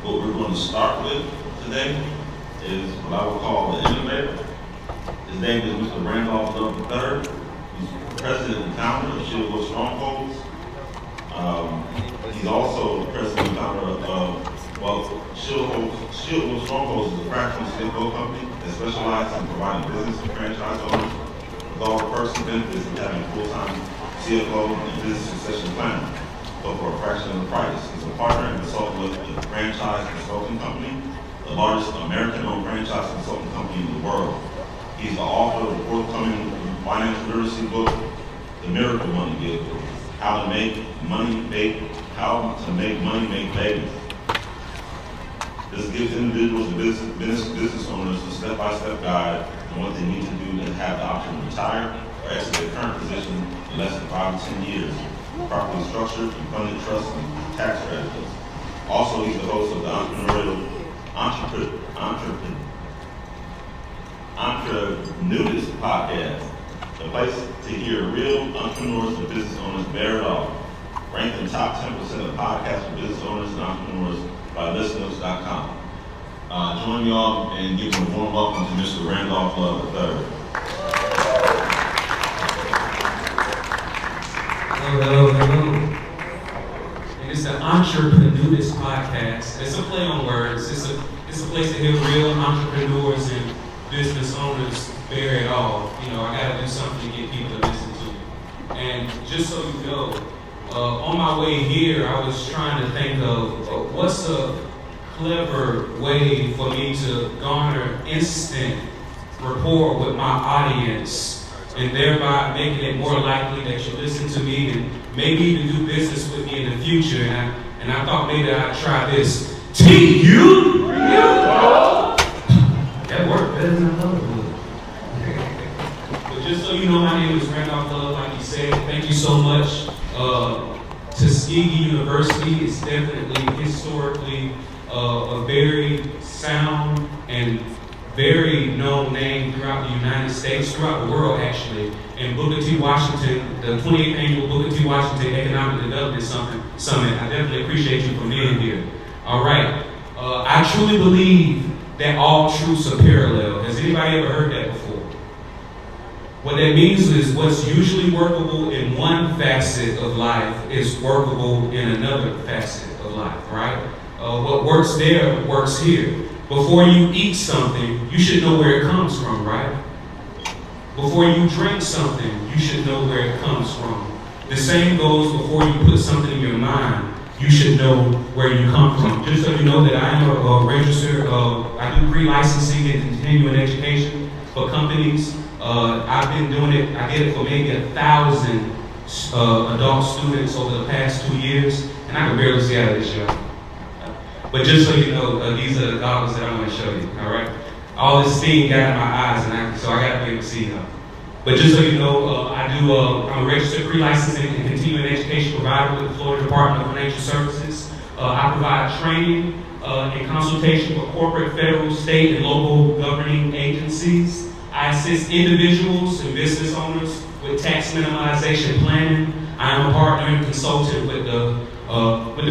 What we're going to start with today is what I would call the innovator. His name is Mr. Randolph III. He's president and founder of Shield Strongholds. He's also the president and founder of, Shield Strongholds is a fractional CFO company that specializes in providing business and franchise owners with all the perks and benefits of having a full-time CFO and business succession planner, but for a fraction of the price. He's a partner and consultant with the Franchise Consulting Company, the largest American-owned franchise consulting company in the world. He's the author of the forthcoming financial literacy book, The Miracle Money Vehicle, How to Make Money Make Babies. This gives individuals and business owners a step-by-step guide on what they need to do to have the option to retire or exit their current position in less than 5 to 10 years, properly structured and funded trusts and tax strategies. Also, he's the host of the Entrepreneurship podcast, the place to hear real entrepreneurs and business owners bear it all. Ranked in the top 10% of podcasts for business owners and entrepreneurs by listeners.com. Join me all and give him a warm welcome to Mr. Randolph III. Hello. And it's the Entrepreneurship podcast. It's a play on words. It's a place to hear real entrepreneurs and business owners bear it all. You know, I gotta do something to get people to listen to me. And just so you know, on my way here, I was trying to think of what's a clever way for me to garner instant rapport with my audience, and thereby making it more likely that you listen to me and maybe even do business with me in the future. And I thought maybe I'd try this. T-U? That worked better than I thought it would. But just so you know, my name is Randolph Love, like you said. Thank you so much. Tuskegee University is definitely historically a very sound and very known name throughout the United States, throughout the world actually. And Booker T. Washington, the 28th annual Booker T. Washington Economic Development Summit, I definitely appreciate you for being here. All right, I truly believe that all truths are parallel. Has anybody ever heard that before? What that means is what's usually workable in one facet of life is workable in another facet of life, right? What works there works here. Before you eat something, you should know where it comes from, right? Before you drink something, you should know where it comes from. The same goes before you put something in your mind, you should know where you come from. Just so you know that I am a registered, I do pre-licensing and continuing education for companies. I've been doing it, I did it for maybe 1,000 adult students over the past 2 years, and I can barely see out of this show. But just so you know, these are the goggles that I'm going to show you, all right? All this steam got in my eyes, so I got to be able to see them. But just so you know, I'm a registered pre-licensing and continuing education provider with the Florida Department of Financial Services. I provide training and consultation for corporate, federal, state, and local governing agencies. I assist individuals and business owners with tax minimization planning. I am a partner and consultant with the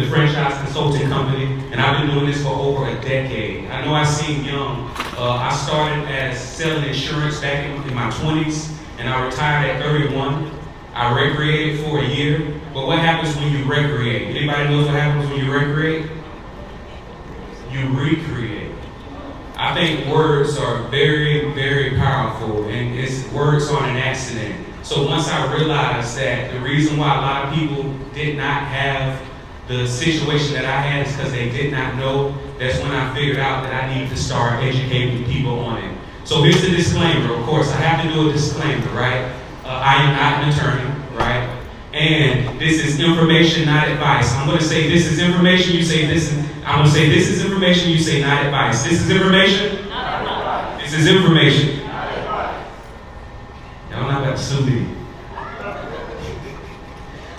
Franchise Consulting Company, and I've been doing this for over a decade. I know I seem young. I started as selling insurance back in my 20s, and I retired at 31. I recreated for a year, but what happens when you recreate? Anybody knows what happens when you recreate? You recreate. I think words are very, very powerful, and words aren't an accident. So once I realized that the reason why a lot of people did not have the situation that I had is because they did not know, that's when I figured out that I needed to start educating people on it. So here's the disclaimer. Of course, I have to do a disclaimer, right? I am not an attorney, right? And this is information, not advice. I'm going to say this is information, you say this is, I'm going to say this is information, you say not advice. This is information? Not advice. This is information? Not advice. Y'all not about to sue me.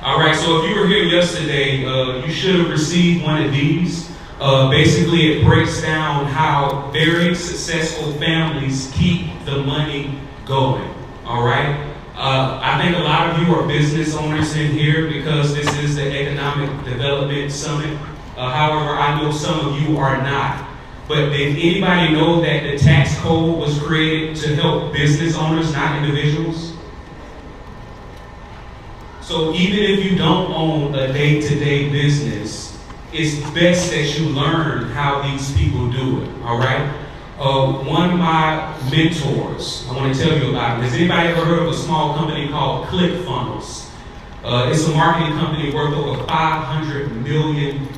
All right, so if you were here yesterday, you should have received one of these. Basically, it breaks down how very successful families keep the money going, all right? I think a lot of you are business owners in here because this is the Economic Development Summit. However, I know some of you are not. But did anybody know that the tax code was created to help business owners, not individuals? So even if you don't own a day-to-day business, it's best that you learn how these people do it, all right? One of my mentors, I want to tell you about it. Has anybody ever heard of a small company called ClickFunnels? It's a marketing company worth over $500 million,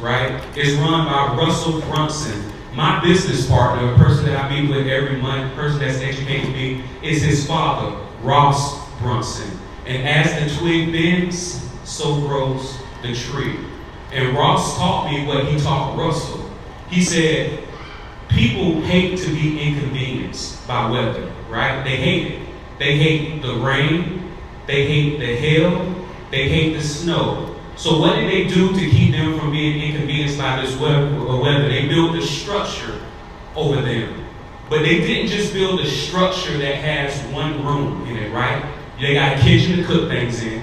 right? It's run by Russell Brunson. My business partner, a person that I meet with every month, a person that's educating me, is his father, Ross Brunson. And as the twig bends, so grows the tree. And Ross taught me what he taught Russell. He said, people hate to be inconvenienced by weather, right? They hate it. They hate the rain. They hate the hail. They hate the snow. So what did they do to keep them from being inconvenienced by this weather? They built a structure over them. But they didn't just build a structure that has one room in it, right? They got a kitchen to cook things in.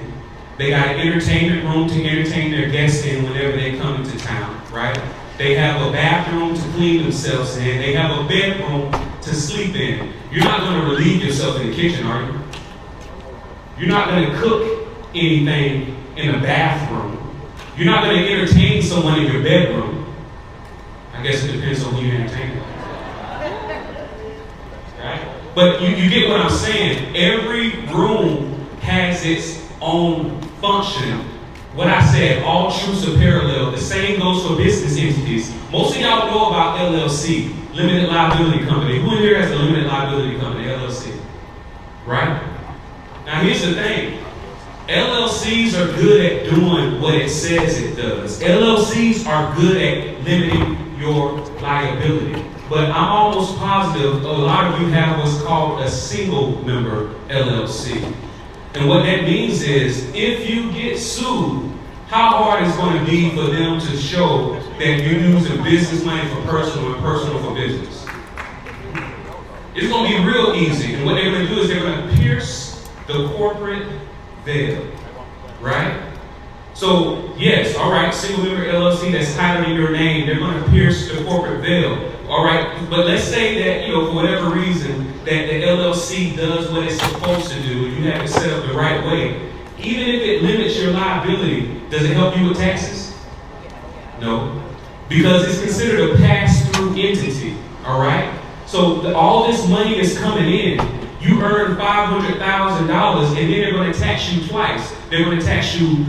They got an entertainment room to entertain their guests in whenever they come into town, right? They have a bathroom to clean themselves in. They have a bedroom to sleep in. You're not going to relieve yourself in the kitchen, are you? You're not going to cook anything in a bathroom. You're not going to entertain someone in your bedroom. I guess it depends on who you entertain. Right? But you get what I'm saying. Every room has its own function. What I said, all truths are parallel. The same goes for business entities. Most of y'all know about LLC, limited liability company. Who in here has a limited liability company, LLC? Right? Now here's the thing. LLCs are good at doing what it says it does. LLCs are good at limiting your liability. But I'm almost positive a lot of you have what's called a single member LLC. And what that means is, if you get sued, how hard is it going to be for them to show that you're using business money for personal and personal for business? It's going to be real easy. And what they're going to do is they're going to pierce the corporate veil, right? So, yes, all right, single member LLC, that's titled in your name, they're going to pierce the corporate veil. All right, but let's say that, for whatever reason, that the LLC does what it's supposed to do, and you have it set up the right way. Even if it limits your liability, does it help you with taxes? No, because it's considered a pass-through entity, all right? So all this money is coming in. You earn $500,000, and then they're going to tax you twice. They're going to tax you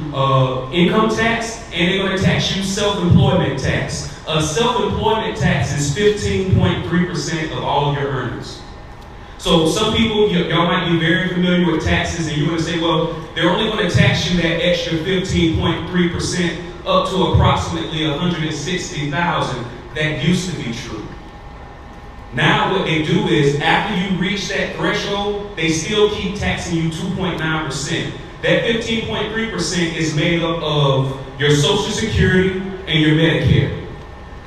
income tax, and they're going to tax you self-employment tax. Self-employment tax is 15.3% of all of your earnings. So some people, y'all might be very familiar with taxes, and you're going to say, well, they're only going to tax you that extra 15.3% up to approximately $160,000. That used to be true. Now what they do is, after you reach that threshold, they still keep taxing you 2.9%. That 15.3% is made up of your Social Security and your Medicare.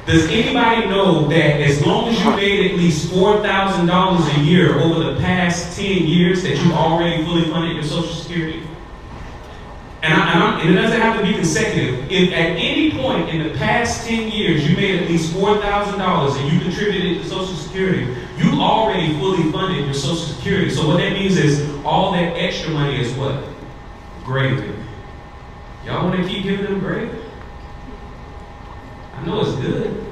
Does anybody know that as long as you made at least $4,000 a year over the past 10 years that you already fully funded your Social Security? And it doesn't have to be consecutive. If at any point in the past 10 years you made at least $4,000 and you contributed to Social Security, you already fully funded your Social Security. So what that means is all that extra money is what? Gravy. Y'all want to keep giving them gravy? I know it's good,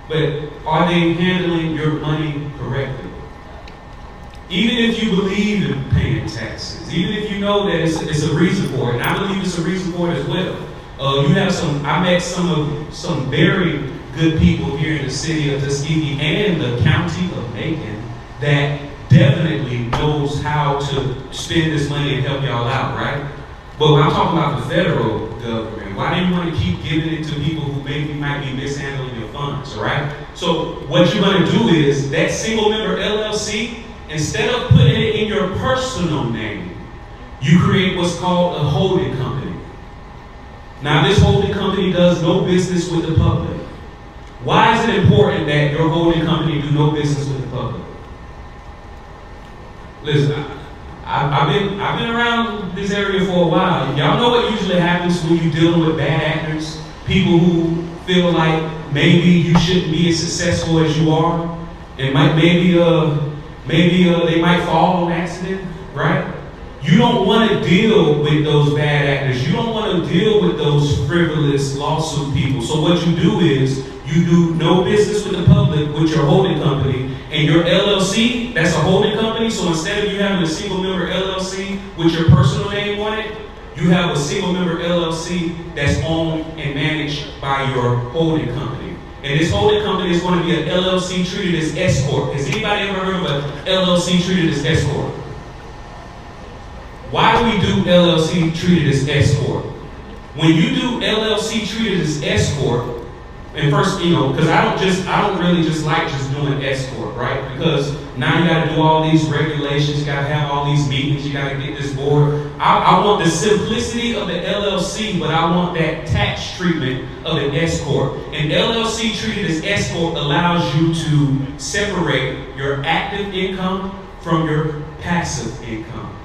but are they handling your money correctly? Even if you believe in paying taxes, even if you know that it's a reason for it, and I believe it's a reason for it as well. I met some very good people here in the city of Tuskegee and the county of Macon that definitely knows how to spend this money and help y'all out, right? But when I'm talking about the federal government, why do you want to keep giving it to people who maybe might be mishandling your funds, right? So what you're going to do is that single member LLC, instead of putting it in your personal name, you create what's called a holding company. Now this holding company does no business with the public. Why is it important that your holding company do no business with the public? Listen, I've been around this area for a while. Y'all know what usually happens when you're dealing with bad actors. people who feel like maybe you shouldn't be as successful as you are, and maybe they might fall on accident, right? You don't want to deal with those bad actors. You don't want to deal with those frivolous lawsuit people. So what you do is you do no business with the public with your holding company, and your LLC, that's a holding company. So instead of you having a single member LLC with your personal name on it, you have a single member LLC that's owned and managed by your holding company. And this holding company is going to be an LLC treated as S Corp. Has anybody ever heard of an LLC treated as S Corp? Why do we do LLC treated as S Corp? When you do LLC treated as S Corp, and first, because I don't really just like just doing S Corp, right? Because now you got to do all these regulations, you got to have all these meetings, you got to get this board. I want the simplicity of the LLC, but I want that tax treatment of an S Corp. And LLC treated as S Corp allows you to separate your active income from your passive income.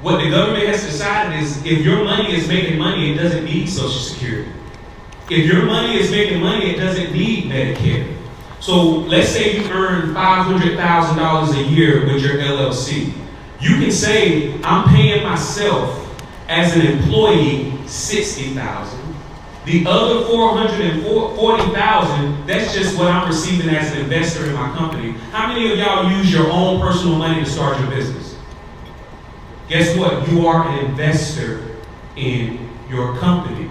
What the government has decided is if your money is making money, it doesn't need Social Security. If your money is making money, it doesn't need Medicare. So let's say you earn $500,000 a year with your LLC. You can say, I'm paying myself as an employee $60,000. The other $440,000, that's just what I'm receiving as an investor in my company. How many of y'all use your own personal money to start your business? Guess what? You are an investor in your company.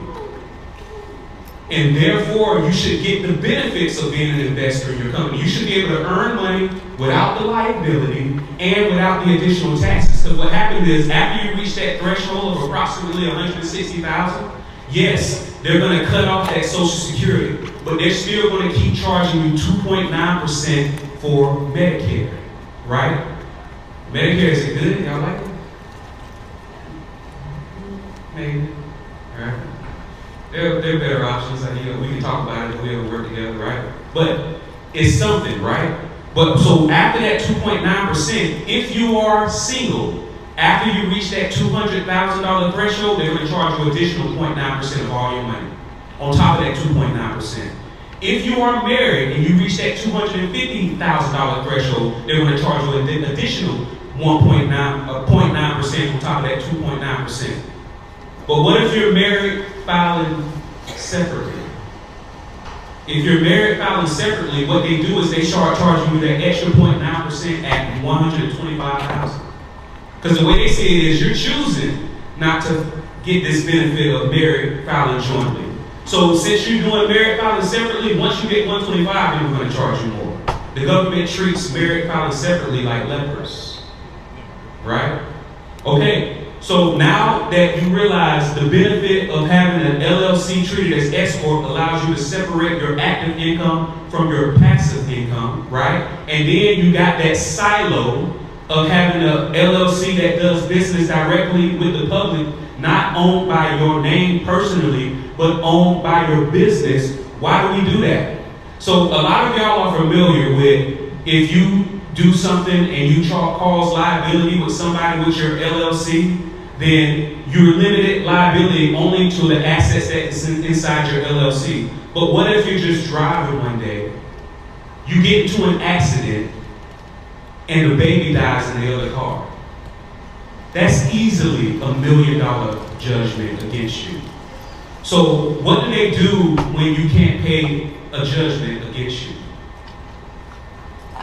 And therefore, you should get the benefits of being an investor in your company. You should be able to earn money without the liability and without the additional taxes. Because what happens is, after you reach that threshold of approximately $160,000, yes, they're going to cut off that Social Security, but they're still going to keep charging you 2.9% for Medicare, right? Medicare, is it good? Y'all like it? Maybe. All right. There are better options. We can talk about it if we ever work together, right? But it's something, right? But so after that 2.9%, if you are single, after you reach that $200,000 threshold, they're going to charge you additional 0.9% of all your money on top of that 2.9%. If you are married and you reach that $250,000 threshold, they're going to charge you an additional 0.9% on top of that 2.9%. But what if you're married filing separately? If you're married filing separately, what they do is they start charging you that extra 0.9% at $125,000. Because the way they say it is, you're choosing not to get this benefit of married filing jointly. So since you're doing married filing separately, once you get $125,000, they're going to charge you more. The government treats married filing separately like lepers, right? Okay. So now that you realize the benefit of having an LLC treated as S Corp allows you to separate your active income from your passive income, right? And then you got that silo of having an LLC that does business directly with the public, not owned by your name personally, but owned by your business. Why do we do that? So a lot of y'all are familiar with if you do something and you cause liability with somebody with your LLC, then you're limited liability only to the assets that's inside your LLC. But what if you're just driving one day, you get into an accident, and the baby dies in the other car? That's easily $1 million judgment against you. So what do they do when you can't pay a judgment against you?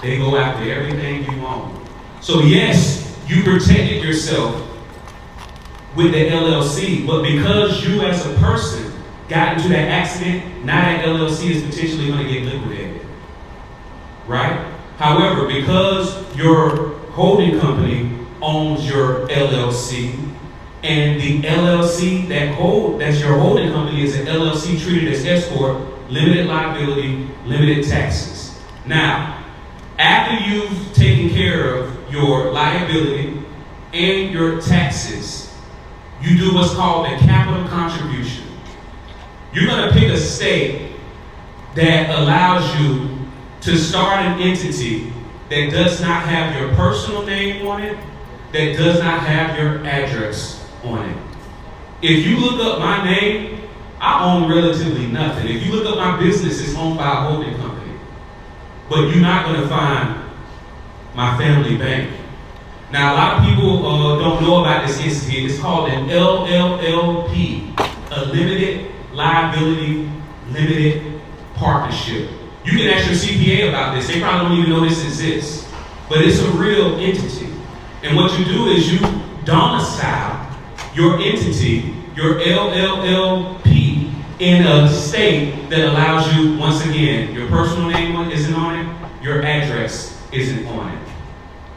They go after everything you own. So yes, you protected yourself with the LLC, but because you as a person got into that accident, now that LLC is potentially going to get liquidated, right? However, because your holding company owns your LLC, and the LLC that's your holding company is an LLC treated as S Corp, limited liability, limited taxes. Now, after you've taken care of your liability and your taxes, you do what's called a capital contribution. You're going to pick a state that allows you to start an entity that does not have your personal name on it, that does not have your address on it. If you look up my name, I own relatively nothing. If you look up my business, it's owned by a holding company. But you're not going to find my family bank. Now, a lot of people don't know about this entity. It's called an LLLP, a limited liability limited partnership. You can ask your CPA about this. They probably don't even know this exists. But it's a real entity. And what you do is you domicile your entity, your LLLP, in a state that allows you, once again, your personal name isn't on it, your address isn't on it.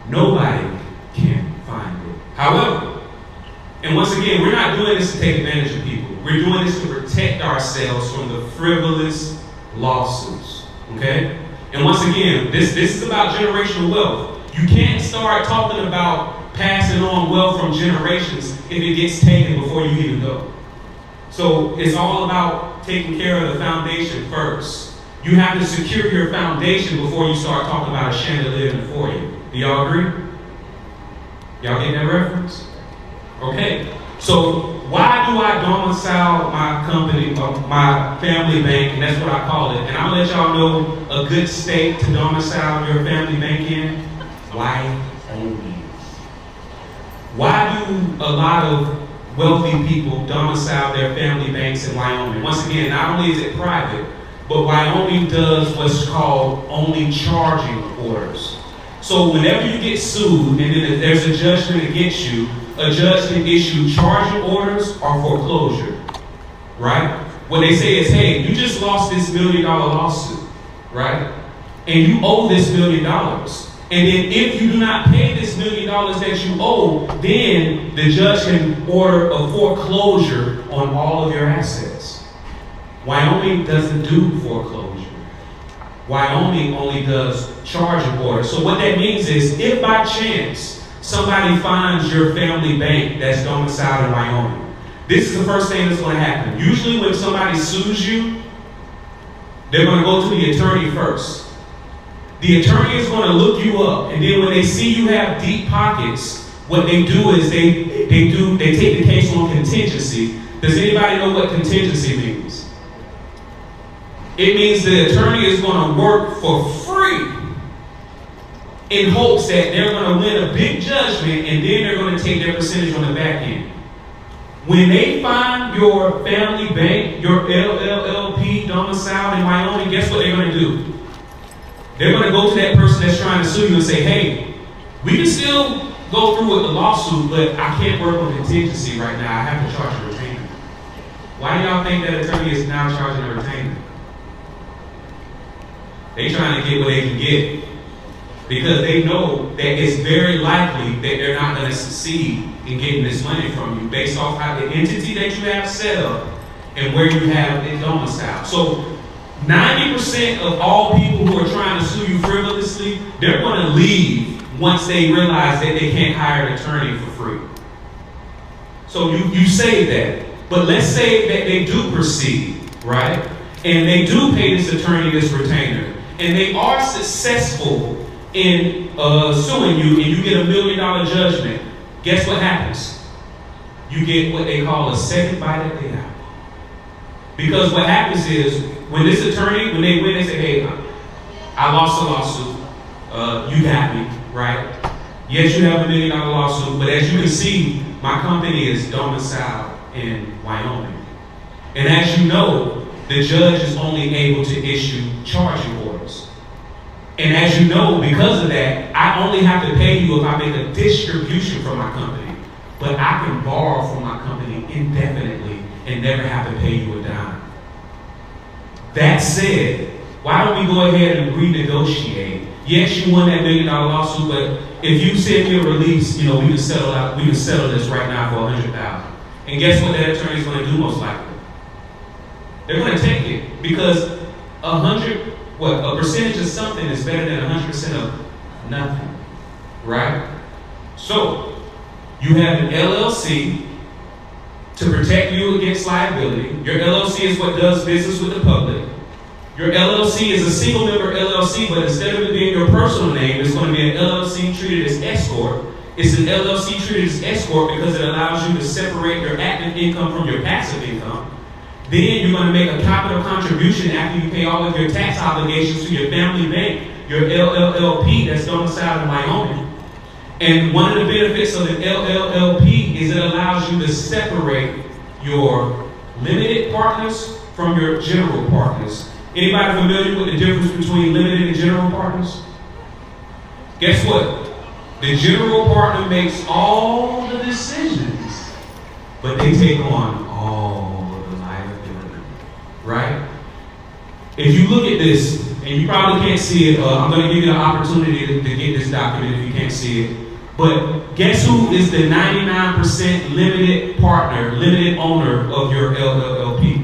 Nobody can find it. However, and once again, we're not doing this to take advantage of people. We're doing this to protect ourselves from the frivolous lawsuits. Okay? And once again, this is about generational wealth. You can't start talking about passing on wealth from generations if it gets taken before you even go. So it's all about taking care of the foundation first. You have to secure your foundation before you start talking about a chandelier in the foyer. Do y'all agree? Y'all get that reference? Okay. So why do I domicile my company, my family bank, and that's what I call it. And I'm gonna let y'all know a good state to domicile your family bank in. Wyoming. Why do a lot of wealthy people domicile their family banks in Wyoming? Once again, not only is it private, but Wyoming does what's called only charging orders. So whenever you get sued and then there's a judgment against you, a judge can issue charging orders or foreclosure, right? What they say is, hey, you just lost this $1 million lawsuit, right? And you owe this $1 million. And then if you do not pay this $1 million that you owe, then the judge can order a foreclosure on all of your assets. Wyoming doesn't do foreclosure. Wyoming only does charging orders. So what that means is, if by chance somebody finds your family bank that's domiciled in Wyoming, this is the first thing that's going to happen. Usually when somebody sues you, they're going to go to the attorney first. The attorney is going to look you up, and then when they see you have deep pockets, what they do is they take the case on contingency. Does anybody know what contingency means? It means the attorney is going to work for free in hopes that they're going to win a big judgment, and then they're going to take their percentage on the back end. When they find your family bank, your LLLP domiciled in Wyoming, guess what they're going to do? They're going to go to that person that's trying to sue you and say, hey, we can still go through with the lawsuit, but I can't work on contingency right now. I have to charge a retainer. Why do y'all think that attorney is now charging a retainer? They trying to get what they can get, because they know that it's very likely that they're not going to succeed in getting this money from you based off how the entity that you have set up and where you have it domiciled. So 90% of all people who are trying to sue you frivolously, they're going to leave once they realize that they can't hire an attorney for free. So you say that. But let's say that they do proceed, right? And they do pay this attorney this retainer. And they are successful in suing you, and you get $1 million judgment. Guess what happens? You get what they call a second bite at the apple. Because what happens is, when this attorney, when they win, they say, hey, I lost the lawsuit. You got me, right? Yes, you have $1 million lawsuit, but as you can see, my company is domiciled in Wyoming. And as you know, the judge is only able to issue charging orders. And as you know, because of that, I only have to pay you if I make a distribution from my company. But I can borrow from my company indefinitely and never have to pay you a dime. That said, why don't we go ahead and renegotiate? Yes, you won that $1 million lawsuit, but if you send me a release, we can settle out. We can settle this right now for $100,000. And guess what that attorney is going to do most likely? They're going to take it, because a percentage of something is better than 100% of nothing, right? So you have an LLC to protect you against liability. Your LLC is what does business with the public. Your LLC is a single member LLC, but instead of it being your personal name, it's going to be an LLC treated as S corp. It's an LLC treated as S corp because it allows you to separate your active income from your passive income. Then you're going to make a capital contribution after you pay all of your tax obligations to your family bank, your LLLP that's domiciled in Wyoming. And one of the benefits of the LLLP is it allows you to separate your limited partners from your general partners. Anybody familiar with the difference between limited and general partners? Guess what? The general partner makes all the decisions, but they take on all of the liability, right? If you look at this, and you probably can't see it, I'm going to give you the opportunity to get this document if you can't see it. But guess who is the 99% limited partner, limited owner of your LLLP?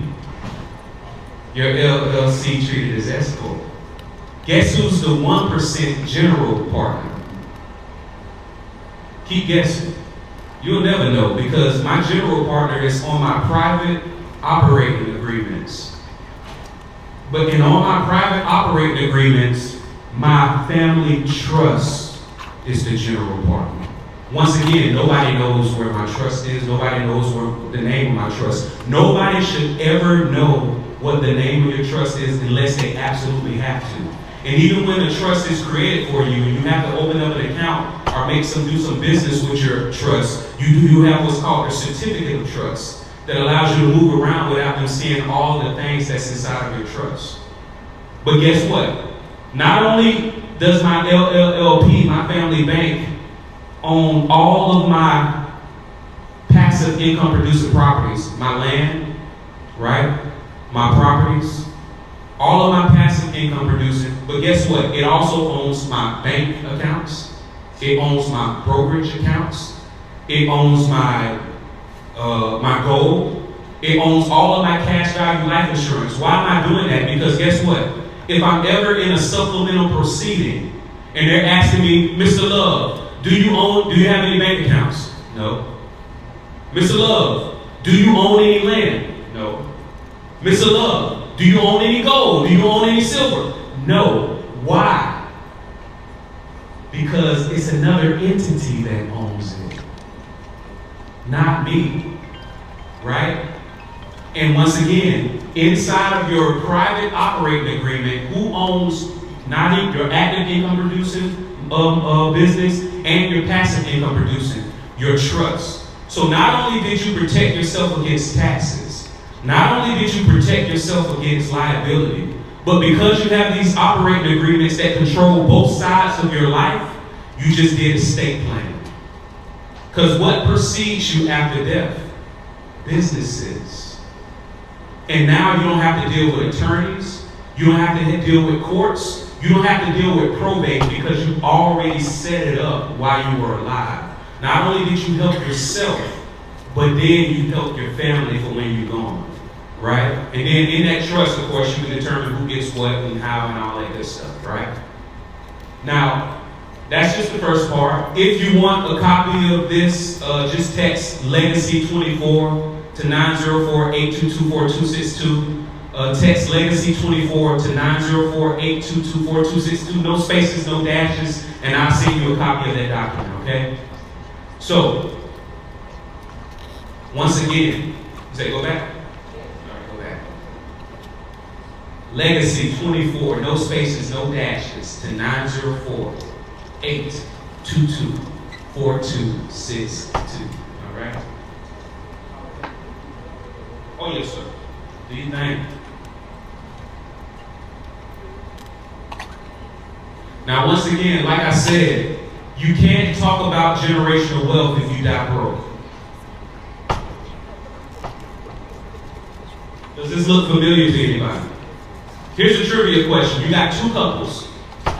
Your LLC treated as S corp. Guess who's the 1% general partner? Keep guessing. You'll never know because my general partner is on my private operating agreements. But in all my private operating agreements, my family trust is the general partner. Once again, nobody knows where my trust is. Nobody knows where the name of my trust. Nobody should ever know what the name of your trust is unless they absolutely have to. And even when the trust is created for you, and you have to open up an account or do some business with your trust, you have what's called a certificate of trust that allows you to move around without them seeing all the things that's inside of your trust. But guess what? Not only does my LLLP, my family bank, own all of my passive income producing properties, my land, right? My properties, all of my passive income producing, but guess what? It also owns my bank accounts. It owns my brokerage accounts. It owns my gold. It owns all of my cash value life insurance. Why am I doing that? Because guess what? If I'm ever in a supplemental proceeding and they're asking me, Mr. Love, do you have any bank accounts? No. Mr. Love, do you own any land? No. Mr. Love, do you own any gold? Do you own any silver? No. Why? Because it's another entity that owns it, not me, right? And once again, inside of your private operating agreement, who owns not your active income producing business and your passive income producing? Your trust. So not only did you protect yourself against taxes, not only did you protect yourself against liability, but because you have these operating agreements that control both sides of your life, you just did estate planning. Because what precedes you after death? Businesses. And now you don't have to deal with attorneys. You don't have to deal with courts. You don't have to deal with probate because you already set it up while you were alive. Not only did you help yourself, but then you help your family for when you're gone. Right? And then in that trust, of course, you can determine who gets what and how and all that good stuff. Right? Now, that's just the first part. If you want a copy of this, just text Legacy 24 to 904-822-4262. Text Legacy 24 to 904-822-4262. No spaces, no dashes, and I'll send you a copy of that document, okay? So, once again, say go back? All right, go back. Legacy 24, no spaces, no dashes, to 904-822-4262. All right? Oh, yes, sir. Do you think? Now, once again, like I said, you can't talk about generational wealth if you die broke. Does this look familiar to anybody? Here's a trivia question. You got two couples.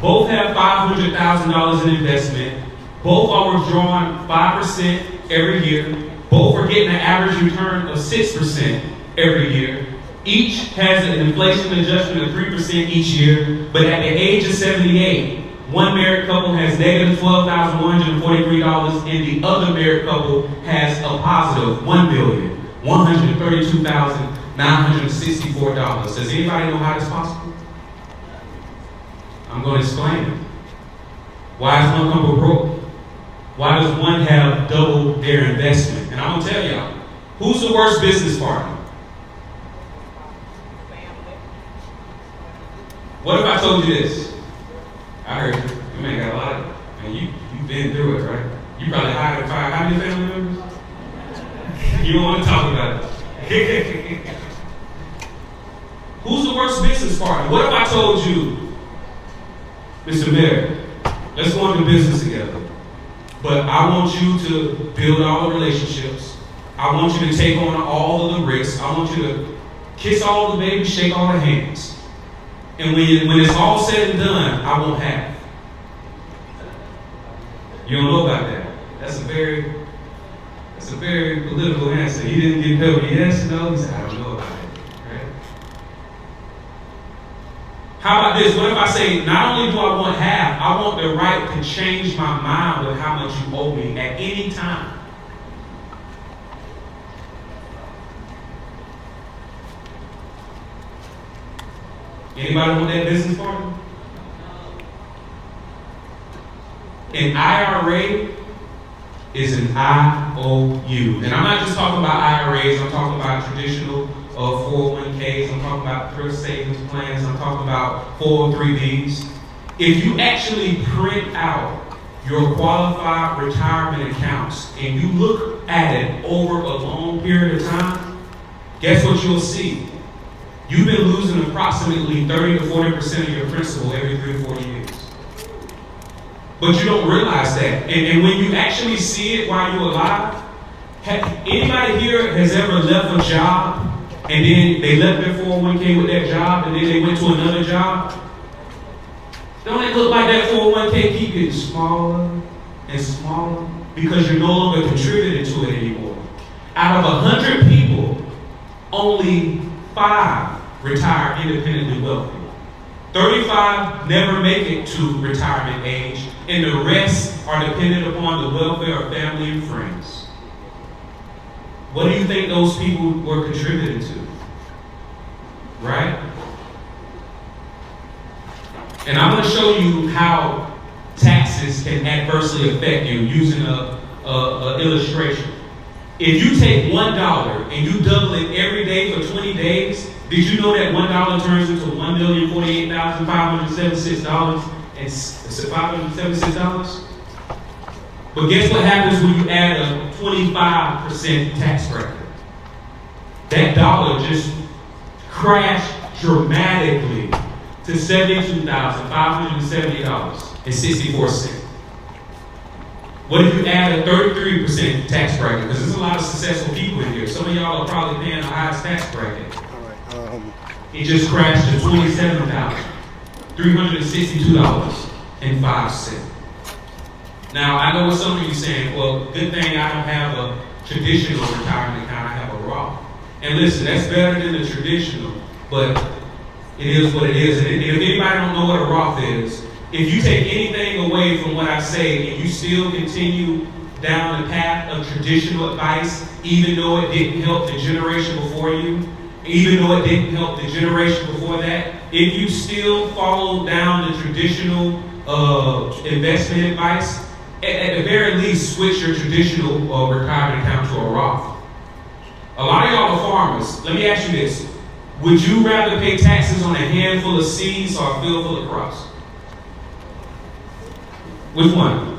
Both have $500,000 in investment. Both are withdrawing 5% every year. Both are getting an average return of 6% every year. Each has an inflation adjustment of 3% each year, but at the age of 78, one married couple has negative $12,143, and the other married couple has a positive $1,132,964. Does anybody know how that's possible? I'm going to explain it. Why is one couple broke? Why does one have double their investment? And I'm going to tell y'all, who's the worst business partner? What if I told you this? I heard you. You may got a lot of, man, you've been through it, right? You probably hired and fired how many family members? You don't want to talk about it. Who's the worst business partner? What if I told you, Mr. Mayor, let's go into business together, but I want you to build all the relationships. I want you to take on all of the risks. I want you to kiss all the babies, shake all the hands. And when it's all said and done, I won't have. You don't know about that. That's a very political answer. He didn't give help. Yes, no. He said, I don't know about it. Right? How about this? What if I say, not only do I want half, I want the right to change my mind with how much you owe me at any time. Anybody want that business partner? An IRA is an IOU. And I'm not just talking about IRAs, I'm talking about traditional 401ks, I'm talking about thrift savings plans, I'm talking about 403bs. If you actually print out your qualified retirement accounts and you look at it over a long period of time, guess what you'll see? You've been losing approximately 30 to 40% of your principal every 3 to 4 years. But you don't realize that. And when you actually see it while you're alive, anybody here has ever left a job and then they left their 401k with that job and then they went to another job? Don't it look like that 401k keep getting smaller and smaller because you're no longer contributing to it anymore? Out of 100 people, only 5 retire independently wealthy. 35 never make it to retirement age, and the rest are dependent upon the welfare of family and friends. What do you think those people were contributing to? Right? And I'm going to show you how taxes can adversely affect you using a illustration. If you take $1 and you double it every day for 20 days, did you know that $1 turns into $1,048,576 But guess what happens when you add a 25% tax bracket? That dollar just crashed dramatically to $72,570.64. What if you add a 33% tax bracket? Because there's a lot of successful people in here. Some of y'all are probably paying the highest tax bracket. It just crashed to $27,362.05. Now, I know what some of you are saying, well, good thing I don't have a traditional retirement account, I have a Roth. And listen, that's better than the traditional, but it is what it is. And if anybody don't know what a Roth is, if you take anything away from what I say and you still continue down the path of traditional advice, even though it didn't help the generation before you, even though it didn't help the generation before that, if you still follow down the traditional investment advice, at the very least, switch your traditional retirement account to a Roth. A lot of y'all are farmers. Let me ask you this. Would you rather pay taxes on a handful of seeds or a field full of crops? Which one?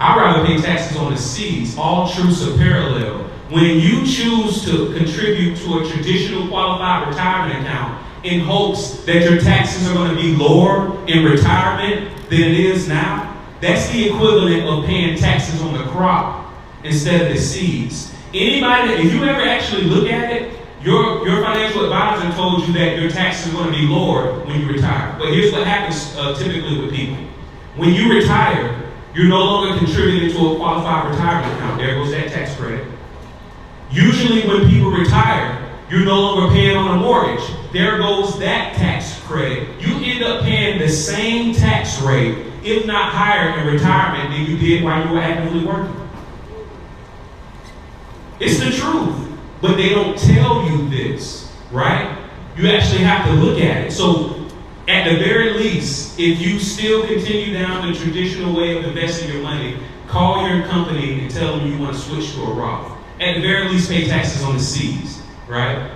I'd rather pay taxes on the seeds. All truths are parallel. When you choose to contribute to a traditional qualified retirement account in hopes that your taxes are going to be lower in retirement than it is now, that's the equivalent of paying taxes on the crop instead of the seeds. Anybody, if you ever actually look at it, your financial advisor told you that your taxes are going to be lower when you retire. But here's what happens typically with people. When you retire, you're no longer contributing to a qualified retirement account. There goes that tax credit. Usually when people retire, you're no longer paying on a mortgage. There goes that tax credit. You end up paying the same tax rate, if not higher, in retirement than you did while you were actively working. It's the truth, but they don't tell you this, right? You actually have to look at it. So at the very least, if you still continue down the traditional way of investing your money, call your company and tell them you want to switch to a Roth. At the very least, pay taxes on the seeds, right?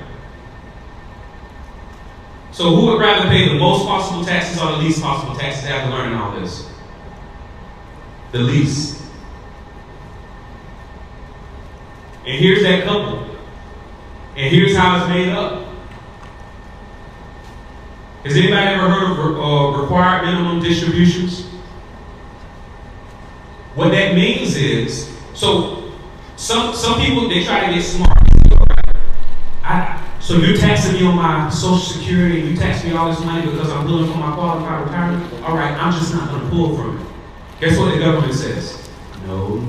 So who would rather pay the most possible taxes or the least possible taxes after learning all this? The least. And here's that couple. And here's how it's made up. Has anybody ever heard of required minimum distributions? What that means is, so some people, they try to get smart. So you're taxing me on my Social Security, and you tax me all this money because I'm pulling from my qualified retirement? All right, I'm just not going to pull from it. Guess what the government says? No.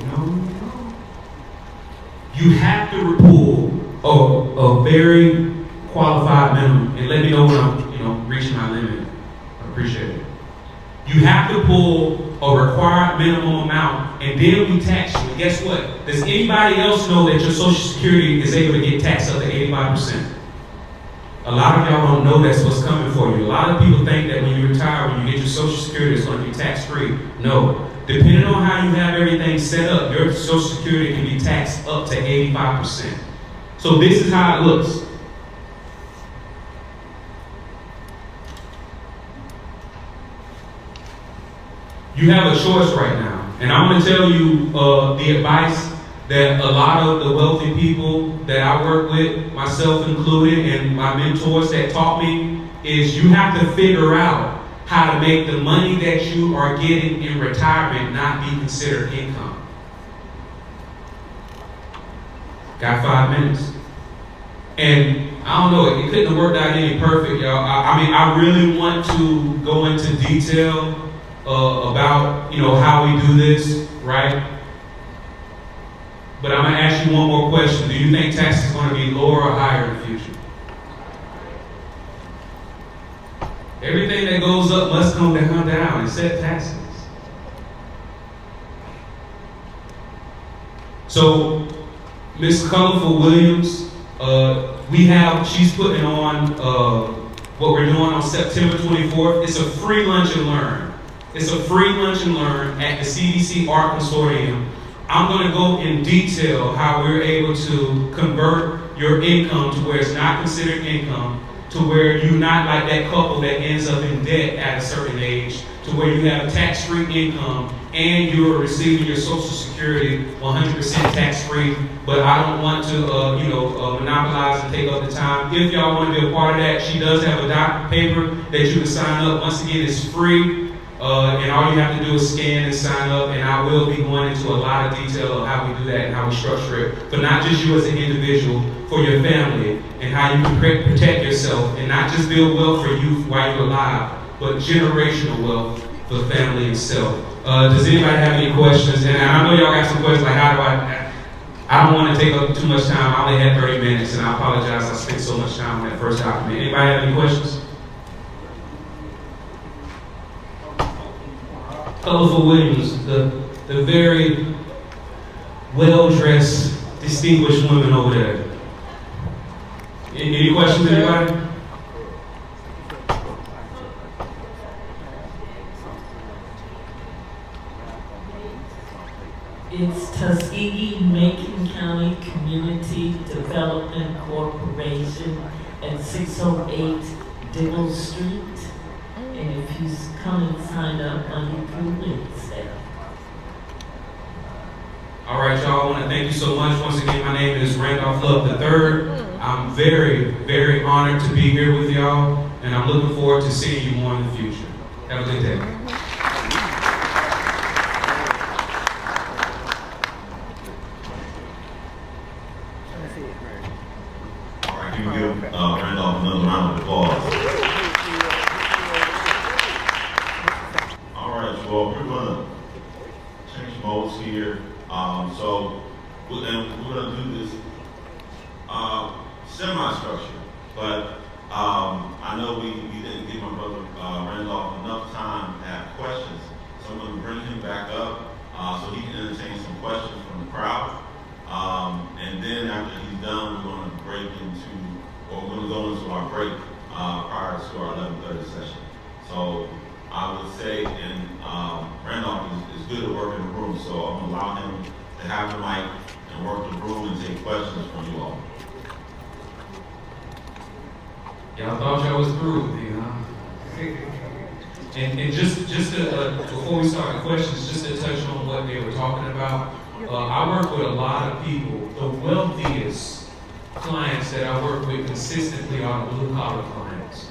You have to pull a very qualified minimum, and let me know when I'm reaching my limit. I appreciate it. You have to pull a required minimum amount, and then we tax you. And guess what? Does anybody else know that your Social Security is able to get taxed up to 85%? A lot of y'all don't know that's what's coming for you. A lot of people think that when you retire, when you get your Social Security, it's going to be tax-free. No. Depending on how you have everything set up, your Social Security can be taxed up to 85%. So this is how it looks. You have a choice right now. And I'm going to tell you the advice that a lot of the wealthy people that I work with, myself included, and my mentors that taught me, is you have to figure out how to make the money that you are getting in retirement not be considered income. Got 5 minutes. And I don't know, it couldn't have worked out any perfect, y'all. I really want to go into detail about how we do this, right? But I'm going to ask you one more question. Do you think taxes are going to be lower or higher in the future? Everything that goes up must come down, except taxes. So, Miss Colorful Williams, she's putting on what we're doing on September 24th. It's a free lunch and learn. It's a free lunch and learn at the CDC Art Consortium. I'm going to go in detail how we're able to convert your income to where it's not considered income, to where you're not like that couple that ends up in debt at a certain age, to where you have tax-free income and you're receiving your Social Security 100% tax-free. But I don't want to, monopolize and take up the time. If y'all want to be a part of that, she does have a doc paper that you can sign up. Once again, it's free. And all you have to do is scan and sign up, and I will be going into a lot of detail of how we do that and how we structure it, but not just you as an individual, for your family, and how you can protect yourself, and not just build wealth for you while you're alive, but generational wealth for the family itself. Does anybody have any questions? And I know y'all got some questions, like I don't want to take up too much time. I only had 30 minutes, and I apologize I spent so much time on that first document. Anybody have any questions? Colorful Williams, the very well-dressed, distinguished women over there. Any questions, anybody? It's Tuskegee Macon County Community Development Corporation at 608 Diggle Street. And if you come and sign up, money through links there. All right, y'all. I want to thank you so much. Once again, my name is Randolph Love III. I'm very, very honored to be here with y'all, and I'm looking forward to seeing you more in the future. Have a good day. All right, can we give Randolph another round of applause? Well, we're going to change modes here. We're going to do this semi-structured, but I know we didn't give my brother Randolph enough time to have questions, so I'm going to bring him back up so he can entertain some questions from the crowd. And then after he's done, we're going to we're going to go into our break prior to our 11:30 session. So I would say, and Randolph is good at working the room, so I'm going to allow him to have the mic and work the room and take questions from you all. Y'all thought y'all was through with me, huh? And just to, before we start the questions, just to touch on what they were talking about, I work with a lot of people. The wealthiest clients that I work with consistently are the blue collar clients.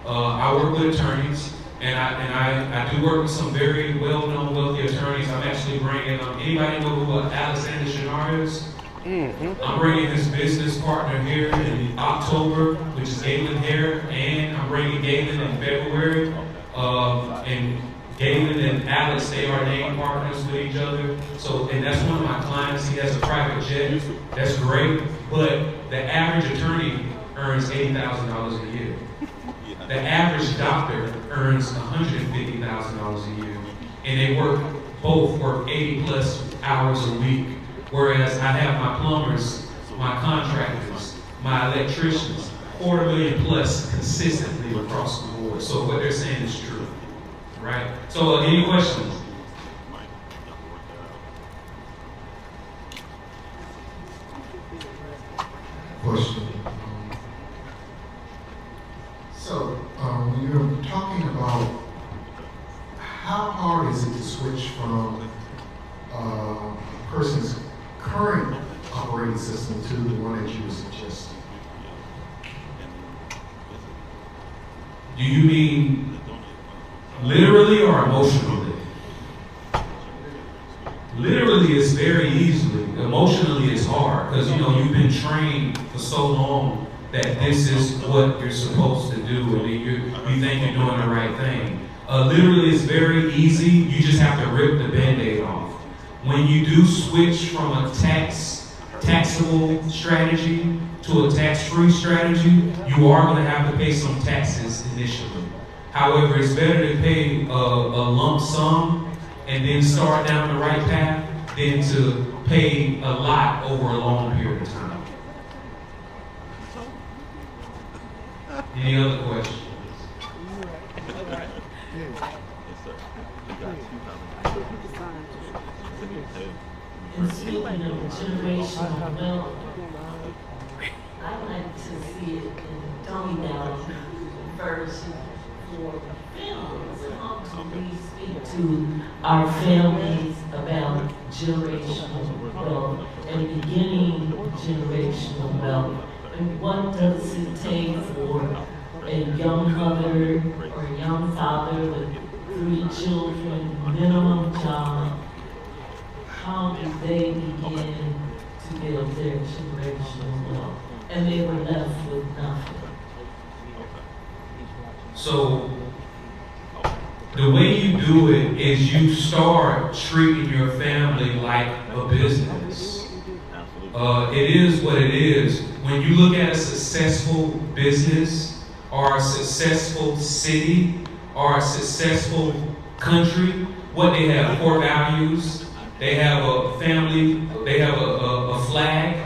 I work with attorneys, and I do work with some very well-known wealthy attorneys. I'm actually bringing anybody know who Alexander Shinar is? I'm bringing his business partner here in October, which is Galen Hare, and I'm bringing Galen in February. And Galen and Alex, they are name partners with each other. So, and that's one of my clients. He has a private jet. That's great. But the average attorney earns $80,000 a year. The average doctor earns $150,000 a year. And they both work 80 plus hours a week. Whereas I have my plumbers, my contractors, my electricians, $250,000 plus consistently across the board. So what they're saying is true, right? So any questions? Question. So when you're talking about how hard is it to switch from a person's current operating system to the one that you were suggesting? Do you mean literally or emotionally? Literally is very easily. Emotionally is hard because you've been trained for so long that this is what you're supposed to do, and you think you're doing the right thing. Literally is very easy. You just have to rip the Band-Aid off. When you do switch from a taxable strategy to a tax-free strategy, you are going to have to pay some taxes initially. However, it's better to pay a lump sum and then start down the right path than to pay a lot over a long period of time. Any other questions? And speaking of generational wealth, I like to see it in the dumbed down version for families. How can we speak to our families about generational wealth and beginning generational wealth? And what does it take for a young mother or a young father with 3 children, minimum job? How do they begin to build their generational wealth? And they were left with nothing. So, the way you do it is you start treating your family like a business. It is what it is. When you look at a successful business or a successful city or a successful country, what they have, core values. They have a family, they have a flag,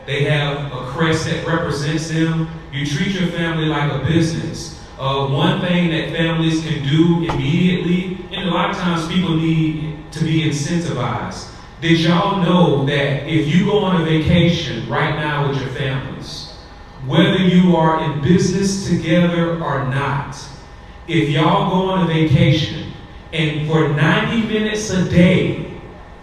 they have a crest that represents them. You treat your family like a business. One thing that families can do immediately, and a lot of times people need to be incentivized. Did y'all know that if you go on a vacation right now with your families, whether you are in business together or not, if y'all go on a vacation and for 90 minutes a day,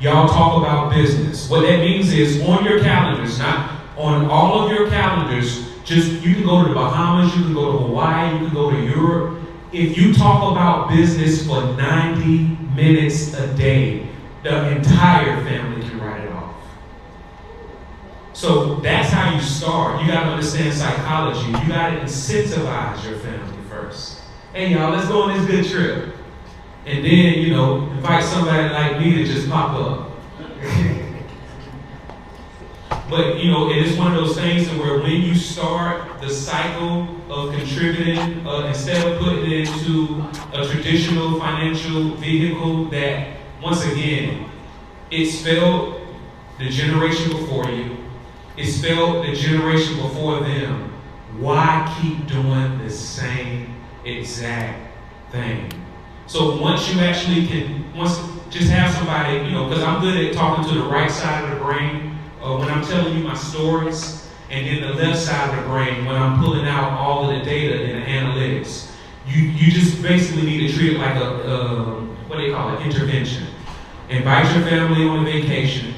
y'all talk about business. What that means is on your calendars, not on all of your calendars, you can go to the Bahamas, you can go to Hawaii, you can go to Europe. If you talk about business for 90 minutes a day, the entire family can write it off. So that's how you start. You got to understand psychology. You got to incentivize your family first. Hey y'all, let's go on this good trip. And then, invite somebody like me to just pop up. But, it is one of those things where when you start the cycle of contributing, instead of putting it into a traditional financial vehicle that, once again, it's felt the generation before you, it's felt the generation before them. Why keep doing the same exact thing? So once you actually just have somebody, because I'm good at talking to the right side of the brain. When I'm telling you my stories, And then the left side of the brain, when I'm pulling out all of the data and the analytics, you just basically need to treat it like what do they call it, intervention. Invite your family on a vacation.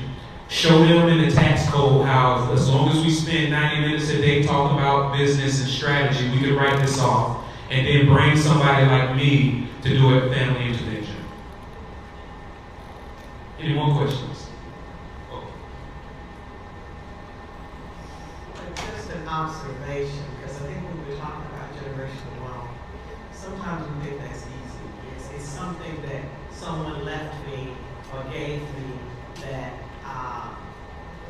Show them in the tax code how, as long as we spend 90 minutes a day talking about business and strategy, we can write this off. And then bring somebody like me to do a family intervention. Any more questions? Oh. Just an observation, because I think when we're talking about generational wealth, sometimes we think that's easy. It's something that someone left me or gave me that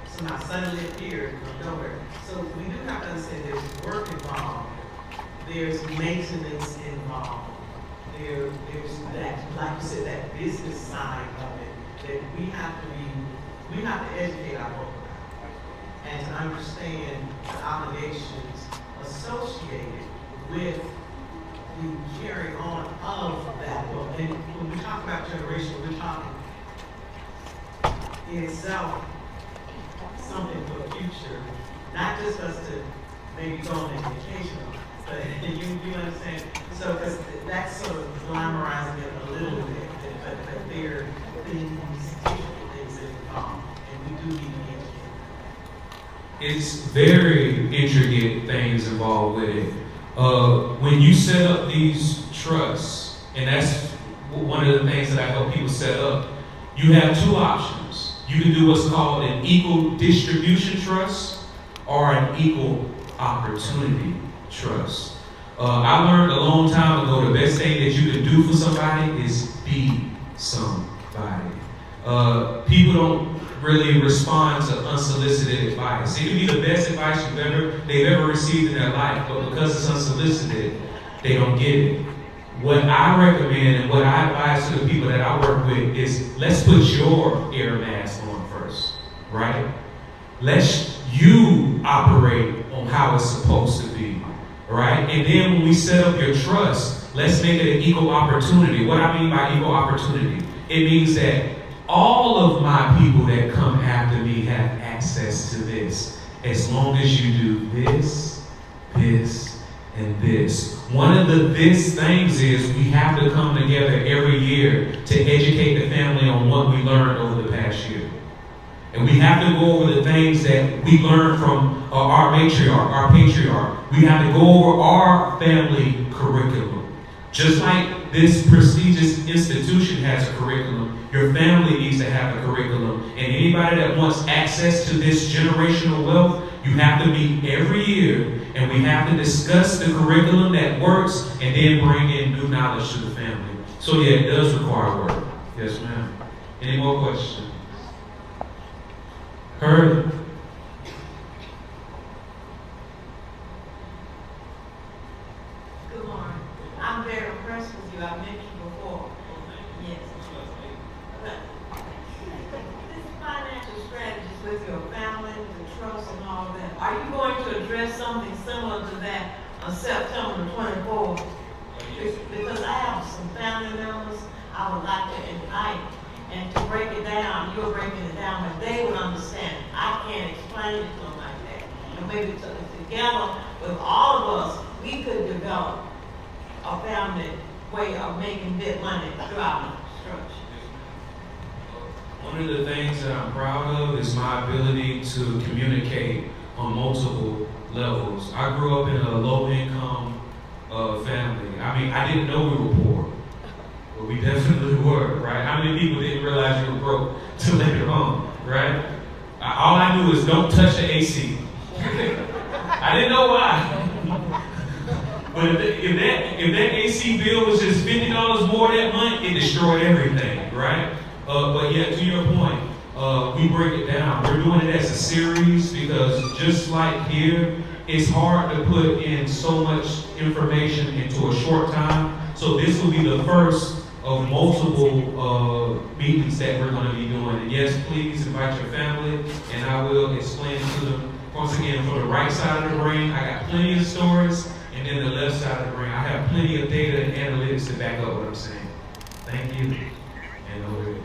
somehow suddenly appeared from nowhere. So we do have to understand there's work involved, there's maintenance involved, there's that, like you said, that business side of it that we have to educate our folk about and to understand the obligations associated with the carrying on of that wealth. And when we talk about generation, we're talking in itself something for the future, not just us to maybe go on a vacation, but you understand? So, because that's sort of glamorizing it a little bit, but there are things that involve, and we do need to be educated. It's very intricate things involved with it. When you set up these trusts, and that's one of the things that I help people set up, you have two options. You can do what's called an equal distribution trust or an equal opportunity trust. I learned a long time ago the best thing that you can do for somebody is be somebody. People don't really respond to unsolicited advice. It can be the best advice they've ever received in their life, but because it's unsolicited, they don't get it. What I recommend and what I advise to the people that I work with is let's put your air mask on first, right? Let you operate on how it's supposed to be, right? And then when we set up your trust, let's make it an equal opportunity. What I mean by equal opportunity, it means that all of my people that come after me have access to this, as long as you do this, this, and this. One of the this things is we have to come together every year to educate the family on what we learned over the past year. And we have to go over the things that we learned from our matriarch, our patriarch. We have to go over our family curriculum. Just like this prestigious institution has a curriculum, your family needs to have a curriculum. And anybody that wants access to this generational wealth, you have to meet every year, and we have to discuss the curriculum that works and then bring in new knowledge to the family. So yeah, it does require work. Yes, ma'am. Any more questions? Heard? Good morning. I'm very impressed with you. I've met you before. Yes. But this financial strategies with your family, the trust and all of that, are you going to address something similar to that on September the 24th? Because I have some family members I would like to invite, and to break it down, you're breaking it down, but they would understand. I can't explain it to them like that. And maybe together with all of us, we could develop a family way of making big money throughout the structure. One of the things that I'm proud of is my ability to communicate on multiple levels. I grew up in a low-income family. I mean, I didn't know we were poor, but we definitely were, right? How many people didn't realize you were broke till later on, right? All I knew is don't touch the AC. I didn't know why. But if that AC bill was just $50 more that month, it destroyed everything, right? But yeah, to your point, we break it down. We're doing it as a series because just like here, it's hard to put in so much information into a short time. So this will be the first of multiple meetings that we're going to be doing. And yes, please invite your family, and I will explain to them. Once again, for the right side of the brain, I got plenty of stories, and then the left side of the brain, I have plenty of data and analytics to back up what I'm saying. Thank you. And over here.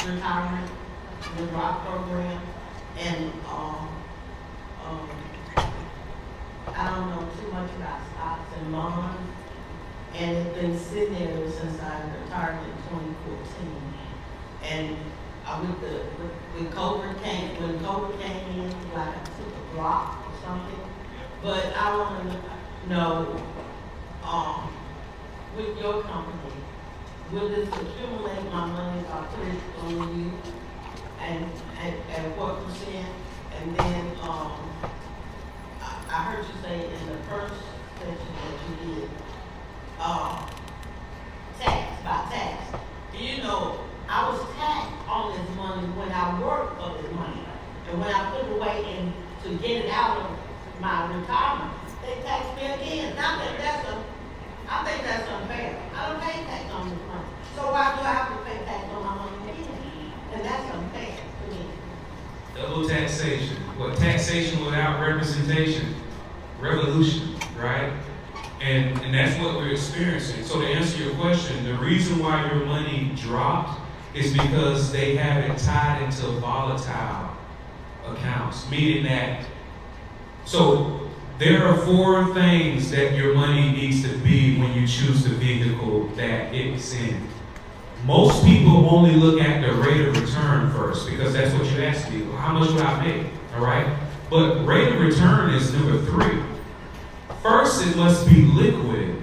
retirement, the ROC program, and, I don't know too much about stocks and bonds, and it's been sitting there since I retired in 2014. And when COVID came in, like I took a block or something. But I want to know, with your company, will this accumulate my money if I put it on you, and at what %? And then, I heard you say in the first session that you did, tax. Do you know, I was taxed on this money when I worked for this money. And when I put it away and to get it out of my retirement, they taxed me again. I think that's unfair. I don't pay tax on this money. So why do I have to pay tax on my money again? And that's unfair to me. Double taxation. What taxation without representation? Revolution, right? And that's what we're experiencing. So to answer your question, the reason why your money dropped is because they have it tied into volatile accounts, meaning that, so there are 4 things that your money needs to be when you choose the vehicle that it's in. Most people only look at the rate of return first because that's what you ask people. How much would I make? All right? But rate of return is number 3. First, it must be liquid.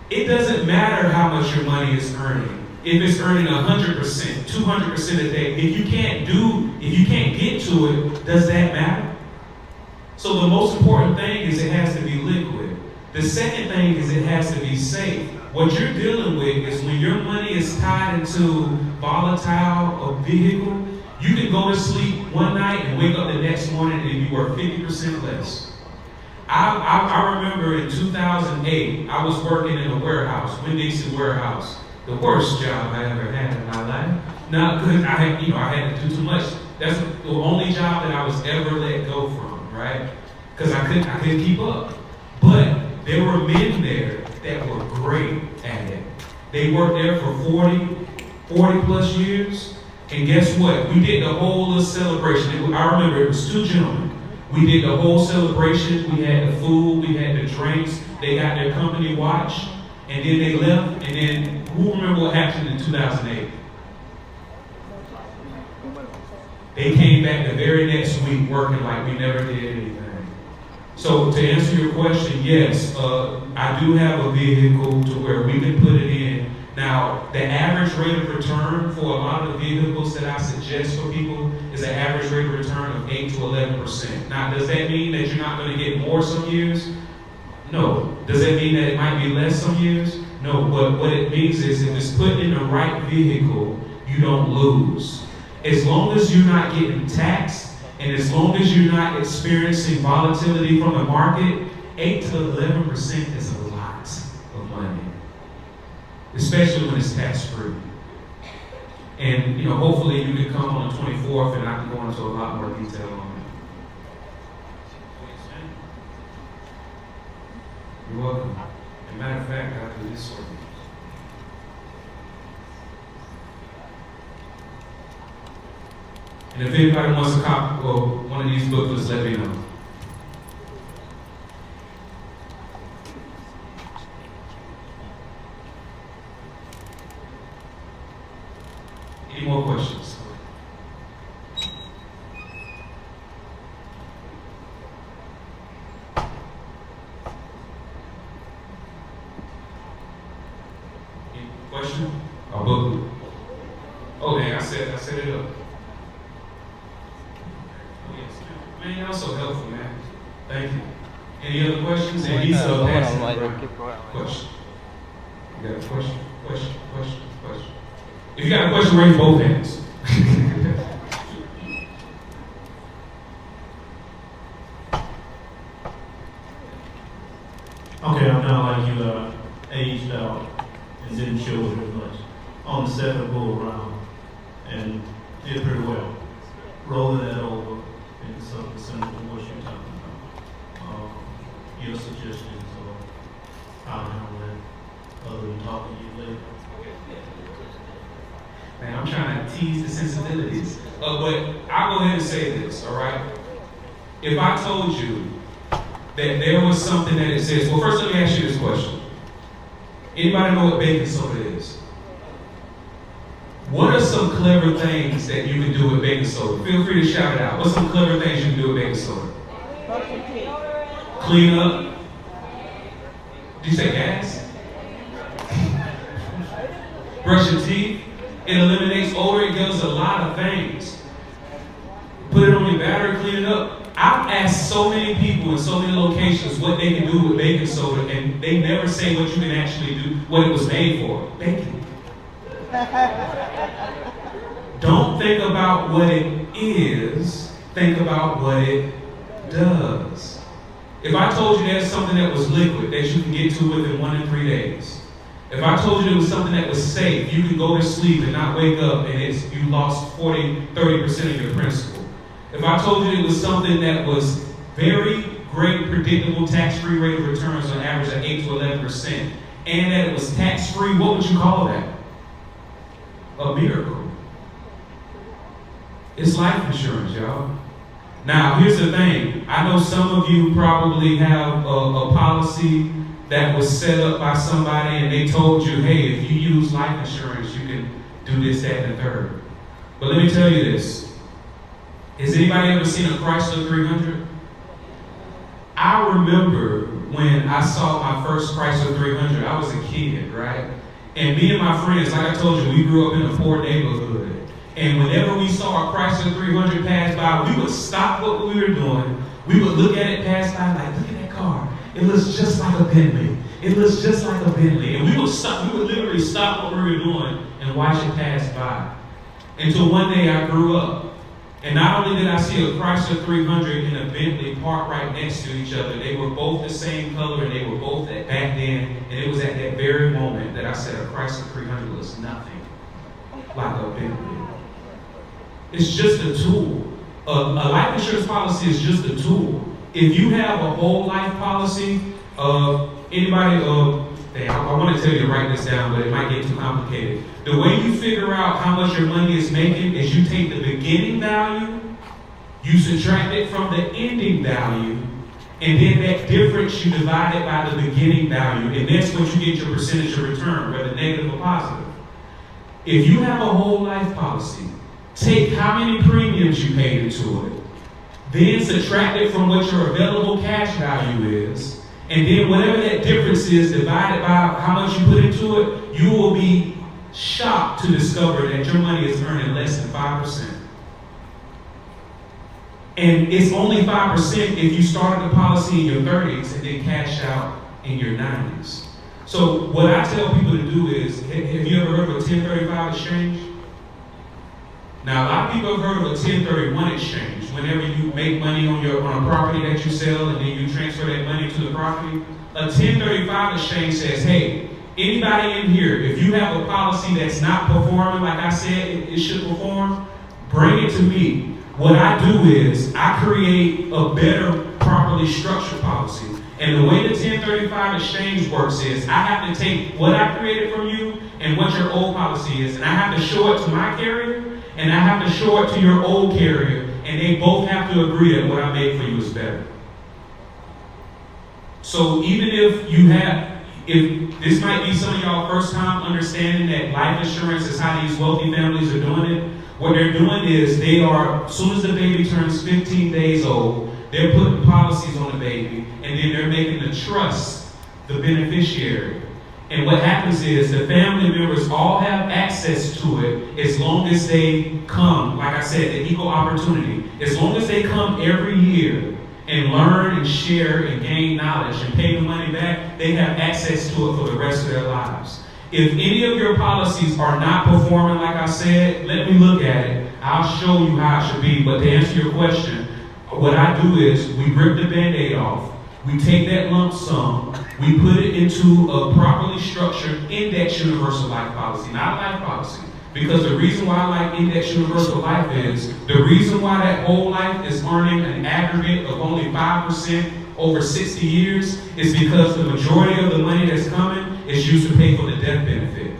It doesn't matter how much your money is earning. If it's earning 100%, 200% a day, if you can't get to it, does that matter? So the most important thing is it has to be liquid. The second thing is it has to be safe. What you're dealing with is when your money is tied into volatile or vehicle, you can go to sleep one night and wake up the next morning and you are 50% less. I remember in 2008, I was working in a warehouse, Winn-Dixie warehouse. The worst job I ever had in my life. Not good. I had to do too much. That's the only job that I was ever let go from, right? Because I couldn't keep up. But there were men there that were great at it. They worked there for 40 plus years. And guess what? We did the whole little celebration. I remember it was 2 gentlemen. We did the whole celebration. We had the food, we had the drinks. They got their company watch. And then they left. And then who remember what happened in 2008? They came back the very next week working like we never did anything. So to answer your question, yes, I do have a vehicle to where we can put it in. Now, the average rate of return for a lot of the vehicles that I suggest for people is an average rate of return of 8 to 11%. Now, does that mean that you're not going to get more some years? No. Does that mean that it might be less some years? No. But what it means is if it's put in the right vehicle, you don't lose. As long as you're not getting taxed, and as long as you're not experiencing volatility from the market, 8 to 11% is a lot of money, especially when it's tax-free. And hopefully you can come on the 24th, and I can go into a lot more detail on it. You're welcome. As a matter of fact, I'll do this for you. And if anybody wants a copy, one of these booklets, let me know. Any more questions? Any question? Or booklet? Oh, dang, I set it up. Man, you're so helpful, man. Thank you. Any other questions? And he's question. You got a question? Question. If you got a question, raise both hands. Okay, I'm kind of like you, aged out and didn't show it as much. On the second go around and did pretty well. Rolling that over into something similar to what you're talking about. Your suggestions or how to handle it, other than talking to you later. Man, I'm trying to tease the sensibilities. But I'll go ahead and say this, all right? If I told you that there was something that exists, well, first let me ask you this question. Anybody know what baking soda is? What are some clever things that you can do with baking soda? Feel free to shout it out. What's some clever things you can do with baking soda? Clean up. Did you say gas? Brush your teeth. It eliminates odor. It does a lot of things. Put it on your battery, clean it up. I've asked so many people in so many locations what they can do with baking soda, and they never say what you can actually do, what it was made for. Baking. Don't think about what it is, think about what it does. If I told you there's something that was liquid that you can get to within 1 to 3 days, if I told you there was something that was safe, you could go to sleep and not wake up and you lost 30% of your principal. If I told you it was something that was very great, predictable, tax-free rate of returns on average at 8 to 11%, and that it was tax-free, what would you call that? A miracle. It's life insurance, y'all. Now, here's the thing. I know some of you probably have a policy that was set up by somebody and they told you, hey, if you use life insurance, you can do this, that, and the third. But let me tell you this. Has anybody ever seen a Chrysler 300? I remember when I saw my first Chrysler 300, I was a kid, right? And me and my friends, like I told you, we grew up in a poor neighborhood. And whenever we saw a Chrysler 300 pass by, we would stop what we were doing. We would look at it pass by like, look at that car. It looks just like a Bentley. It looks just like a Bentley. And we would literally stop what we were doing and watch it pass by. Until one day I grew up. And not only did I see a Chrysler 300 and a Bentley parked right next to each other, they were both the same color and they were both back then. And it was at that very moment that I said a Chrysler 300 looks nothing like a Bentley. It's just a tool. A life insurance policy is just a tool. If you have a whole life policy, anybody, I want to tell you to write this down, but it might get too complicated. The way you figure out how much your money is making is you take the beginning value, you subtract it from the ending value, and then that difference you divide it by the beginning value, and that's what you get your percentage of return, whether negative or positive. If you have a whole life policy, take how many premiums you paid into it, then subtract it from what your available cash value is, and then whatever that difference is divided by how much you put into it, you will be shocked to discover that your money is earning less than 5%. And it's only 5% if you started the policy in your 30s and then cash out in your 90s. So what I tell people to do is, have you ever heard of a 1035 exchange? Now, a lot of people have heard of a 1031 exchange. Whenever you make money on a property that you sell and then you transfer that money to the property, a 1035 exchange says, hey, anybody in here, if you have a policy that's not performing like I said it should perform, bring it to me. What I do is I create a better, properly structured policy. And the way the 1035 exchange works is I have to take what I created from you and what your old policy is, and I have to show it to my carrier, and I have to show it to your old carrier, and they both have to agree that what I made for you is better. So even if this might be some of y'all first time understanding that life insurance is how these wealthy families are doing it, what they're doing is they are, as soon as the baby turns 15 days old, they're putting policies on the baby, and then they're making the trust the beneficiary. And what happens is the family members all have access to it as long as they come, like I said, the equal opportunity. As long as they come every year and learn and share and gain knowledge and pay the money back, they have access to it for the rest of their lives. If any of your policies are not performing like I said, let me look at it. I'll show you how it should be. But to answer your question, what I do is we rip the Band-Aid off. We take that lump sum, we put it into a properly structured index universal life policy, not a life policy. Because the reason why I like index universal life is, the reason why that whole life is earning an aggregate of only 5% over 60 years is because the majority of the money that's coming is used to pay for the death benefit.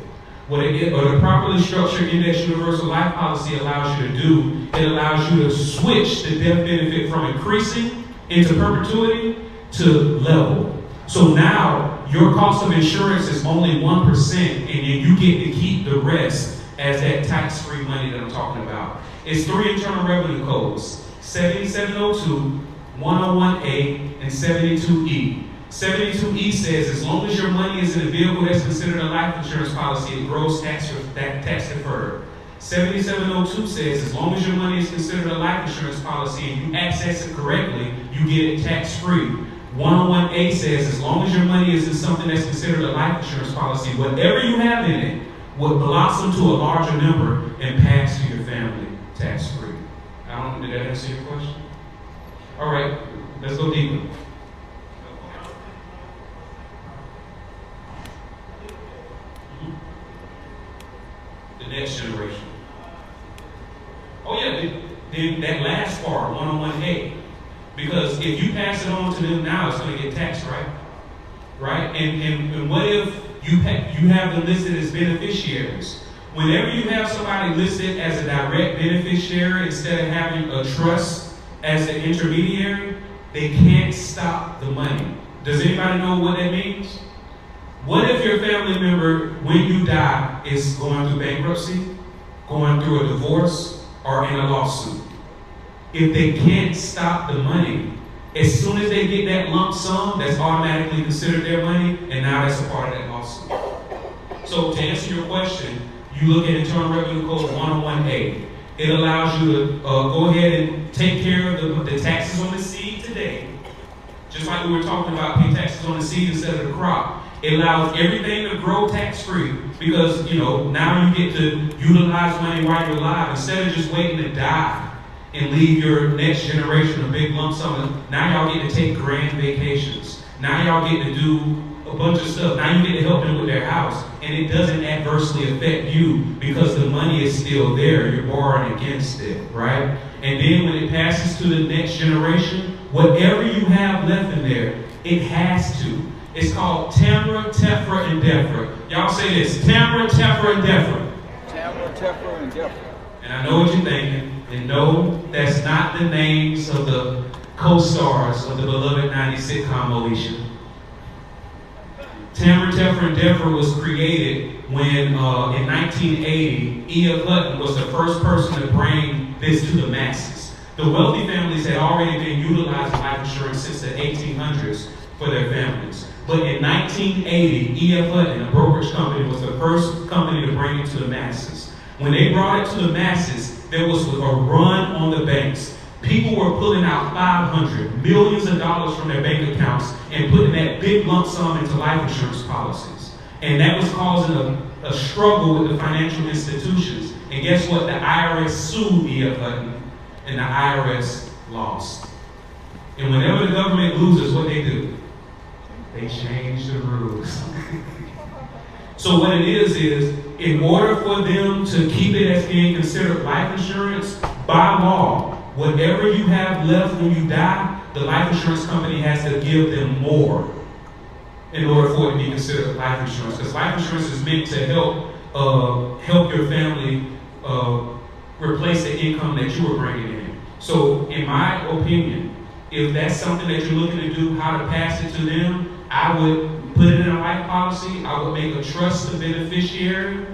Or the properly structured index universal life policy allows you to do, it allows you to switch the death benefit from increasing into perpetuity to level. So now your cost of insurance is only 1%, and then you get to keep the rest as that tax-free money that I'm talking about. It's 3 internal revenue codes: 7702, 101A, and 72E. 72E says as long as your money is in a vehicle that's considered a life insurance policy, it grows tax deferred. 7702 says as long as your money is considered a life insurance policy and you access it correctly, you get it tax-free. 101A says as long as your money is in something that's considered a life insurance policy, whatever you have in it will blossom to a larger number and pass to your family tax-free. Did that answer your question? All right, let's go deeper. The next generation. Oh yeah, then that last part, 101A. Because if you pass it on to them now, it's going to get taxed, right? Right? And what if you have them listed as beneficiaries? Whenever you have somebody listed as a direct beneficiary instead of having a trust as an intermediary, they can't stop the money. Does anybody know what that means? What if your family member, when you die, is going through bankruptcy, going through a divorce, or in a lawsuit? If they can't stop the money, as soon as they get that lump sum, that's automatically considered their money, and now that's a part of that lawsuit. So to answer your question, you look at Internal Revenue Code 101A. It allows you to go ahead and take care of the taxes on the seed today. Just like we were talking about, pay taxes on the seed instead of the crop. It allows everything to grow tax-free because, now you get to utilize money while you're alive instead of just waiting to die and leave your next generation a big lump sum. Now y'all get to take grand vacations. Now y'all get to do a bunch of stuff. Now you get to help them with their house. And it doesn't adversely affect you because the money is still there. You're borrowing against it, right? And then when it passes to the next generation, whatever you have left in there, it has to. It's called Tamra, Tefra, and Defra. Y'all say this: Tamra, Tefra, and Defra. Tamra, Tefra, and Defra. And I know what you're thinking. And no, that's not the names of the co-stars of the beloved 90s sitcom Alicia. Tamra, Tefra, and Defra was created when, in 1980, E.F. Hutton was the first person to bring this to the masses. The wealthy families had already been utilizing life insurance since the 1800s for their families. But in 1980, E.F. Hutton, a brokerage company, was the first company to bring it to the masses. When they brought it to the masses, there was a run on the banks. People were pulling out millions of dollars from their bank accounts and putting that big lump sum into life insurance policies. And that was causing a struggle with the financial institutions. And guess what? The IRS sued E.F. Hutton, and the IRS lost. And whenever the government loses, what they do? They change the rules. So what it is in order for them to keep it as being considered life insurance, by law, whatever you have left when you die, the life insurance company has to give them more in order for it to be considered life insurance. Because life insurance is meant to help your family replace the income that you were bringing in. So in my opinion, if that's something that you're looking to do, how to pass it to them, I would put it in a life policy. I would make a trust the beneficiary,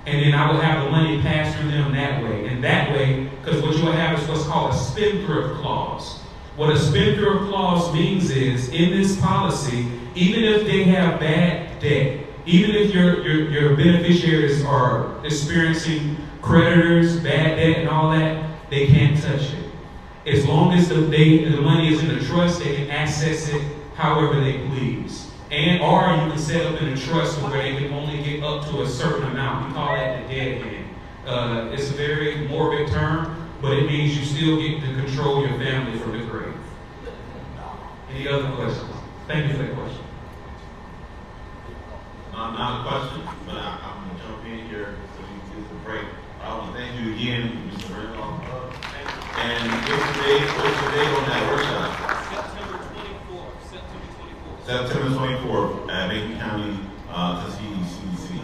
and then I would have the money passed through them that way. And that way, because what you'll have is what's called a spendthrift clause. What a spendthrift clause means is, in this policy, even if they have bad debt, even if your beneficiaries are experiencing creditors, bad debt, and all that, they can't touch it. As long as the money is in a trust, they can access it however they please. Or you can set up in a trust where they can only get up to a certain amount. We call that the dead hand. It's a very morbid term, but it means you still get to control your family from the grave. Any other questions? Thank you for that question. Not a question, but I'm going to jump in here so we can get the break. I want to thank you again, Mr. Randolph. And what's the date on that workshop? September 24th at Macon County, Tuskegee CDC.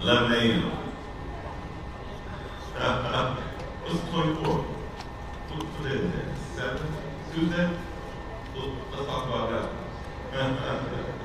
11 a.m. What's the 24th? What day is that? 7th? Tuesday? Let's talk about that.